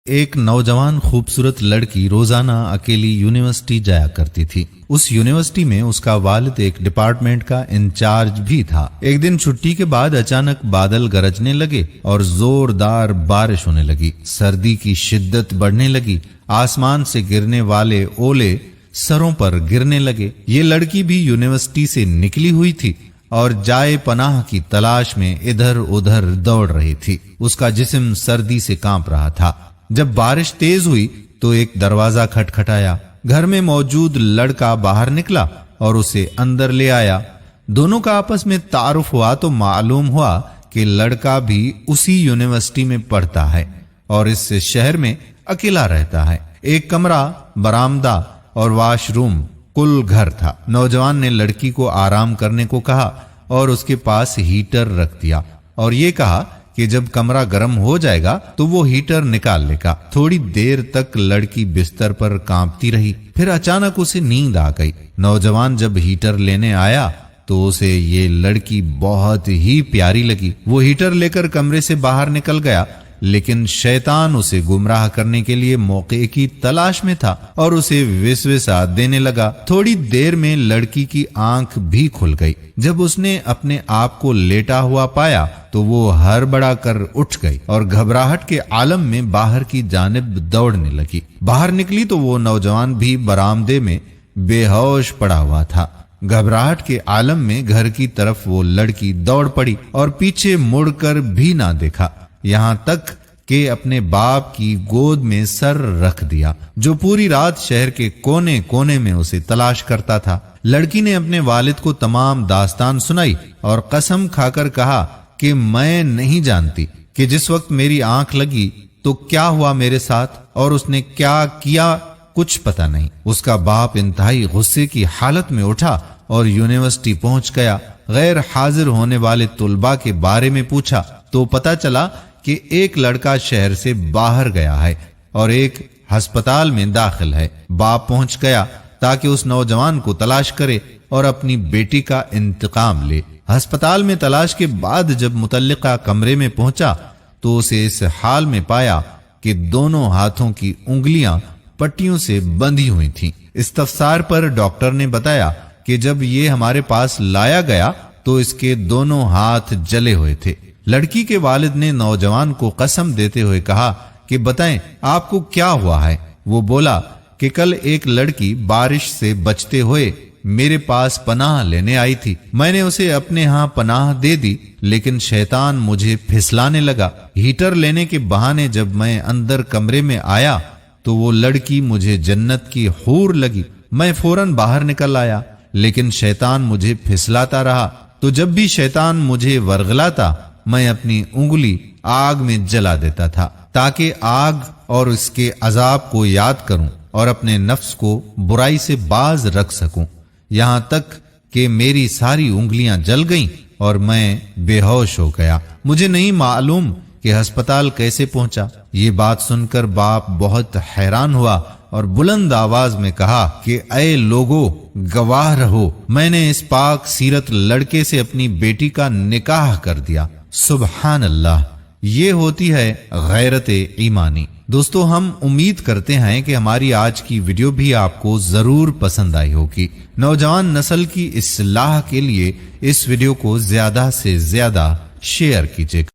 ایک نوجوان خوبصورت لڑکی روزانہ اکیلی یونیورسٹی جایا کرتی تھی۔ اس یونیورسٹی میں اس کا والد ایک ڈپارٹمنٹ کا انچارج بھی تھا۔ ایک دن چھٹی کے بعد اچانک بادل گرجنے لگے اور زوردار بارش ہونے لگی۔ سردی کی شدت بڑھنے لگی، آسمان سے گرنے والے اولے سروں پر گرنے لگے۔ یہ لڑکی بھی یونیورسٹی سے نکلی ہوئی تھی اور جائے پناہ کی تلاش میں ادھر ادھر دوڑ رہی تھی۔ اس کا جسم سردی سے کانپ رہا تھا۔ جب بارش تیز ہوئی تو ایک دروازہ کھٹکھٹایا۔ گھر میں موجود لڑکا باہر نکلا اور اسے اندر لے آیا۔ دونوں کا آپس میں تعارف ہوا تو معلوم ہوا کہ لڑکا بھی اسی یونیورسٹی میں پڑھتا ہے اور اس شہر میں اکیلا رہتا ہے۔ ایک کمرہ، برآمدہ اور واش روم، کل گھر تھا۔ نوجوان نے لڑکی کو آرام کرنے کو کہا اور اس کے پاس ہیٹر رکھ دیا اور یہ کہا کہ جب کمرہ گرم ہو جائے گا تو وہ ہیٹر نکال لے گا۔ تھوڑی دیر تک لڑکی بستر پر کانپتی رہی، پھر اچانک اسے نیند آ گئی۔ نوجوان جب ہیٹر لینے آیا تو اسے یہ لڑکی بہت ہی پیاری لگی۔ وہ ہیٹر لے کر کمرے سے باہر نکل گیا، لیکن شیطان اسے گمراہ کرنے کے لیے موقع کی تلاش میں تھا اور اسے وسوسہ دینے لگا۔ تھوڑی دیر میں لڑکی کی آنکھ بھی کھل گئی۔ جب اس نے اپنے آپ کو لیٹا ہوا پایا تو وہ ہڑبڑا کر اٹھ گئی اور گھبراہٹ کے عالم میں باہر کی جانب دوڑنے لگی۔ باہر نکلی تو وہ نوجوان بھی برآمدے میں بے ہوش پڑا ہوا تھا۔ گھبراہٹ کے عالم میں گھر کی طرف وہ لڑکی دوڑ پڑی اور پیچھے مڑ کر بھی نہ دیکھا، یہاں تک کہ اپنے باپ کی گود میں سر رکھ دیا، جو پوری رات شہر کے کونے کونے میں اسے تلاش کرتا تھا۔ لڑکی نے اپنے والد کو تمام داستان سنائی اور قسم کھا کر کہا کہ میں نہیں جانتی کہ جس وقت میری آنکھ لگی تو کیا ہوا میرے ساتھ اور اس نے کیا کیا، کچھ پتہ نہیں۔ اس کا باپ انتہائی غصے کی حالت میں اٹھا اور یونیورسٹی پہنچ گیا۔ غیر حاضر ہونے والے طلباء کے بارے میں پوچھا تو پتہ چلا کہ ایک لڑکا شہر سے باہر گیا ہے اور ایک ہسپتال میں داخل ہے۔ باپ پہنچ گیا تاکہ اس نوجوان کو تلاش کرے اور اپنی بیٹی کا انتقام لے۔ ہسپتال میں تلاش کے بعد جب متعلقہ کمرے میں پہنچا تو اسے اس حال میں پایا کہ دونوں ہاتھوں کی انگلیاں پٹیوں سے بندھی ہوئی تھیں۔ استفسار پر ڈاکٹر نے بتایا کہ جب یہ ہمارے پاس لایا گیا تو اس کے دونوں ہاتھ جلے ہوئے تھے۔ لڑکی کے والد نے نوجوان کو قسم دیتے ہوئے کہا کہ بتائیں آپ کو کیا ہوا ہے۔ وہ بولا کہ کل ایک لڑکی بارش سے بچتے ہوئے میرے پاس پناہ لینے آئی تھی، میں نے اسے اپنے ہاں پناہ دے دی، لیکن شیطان مجھے پھسلانے لگا۔ ہیٹر لینے کے بہانے جب میں اندر کمرے میں آیا تو وہ لڑکی مجھے جنت کی حور لگی۔ میں فوراً باہر نکل آیا، لیکن شیطان مجھے پھسلاتا رہا، تو جب بھی شیطان مجھے ورغلاتا میں اپنی انگلی آگ میں جلا دیتا تھا تاکہ آگ اور اس کے عذاب کو یاد کروں اور اپنے نفس کو برائی سے باز رکھ سکوں، یہاں تک کہ میری ساری انگلیاں جل گئیں اور میں بے ہوش ہو گیا۔ مجھے نہیں معلوم کہ ہسپتال کیسے پہنچا۔ یہ بات سن کر باپ بہت حیران ہوا اور بلند آواز میں کہا کہ اے لوگو، گواہ رہو، میں نے اس پاک سیرت لڑکے سے اپنی بیٹی کا نکاح کر دیا۔ سبحان اللہ، یہ ہوتی ہے غیرت ایمانی۔ دوستو، ہم امید کرتے ہیں کہ ہماری آج کی ویڈیو بھی آپ کو ضرور پسند آئی ہوگی۔ نوجوان نسل کی اصلاح کے لیے اس ویڈیو کو زیادہ سے زیادہ شیئر کیجیے۔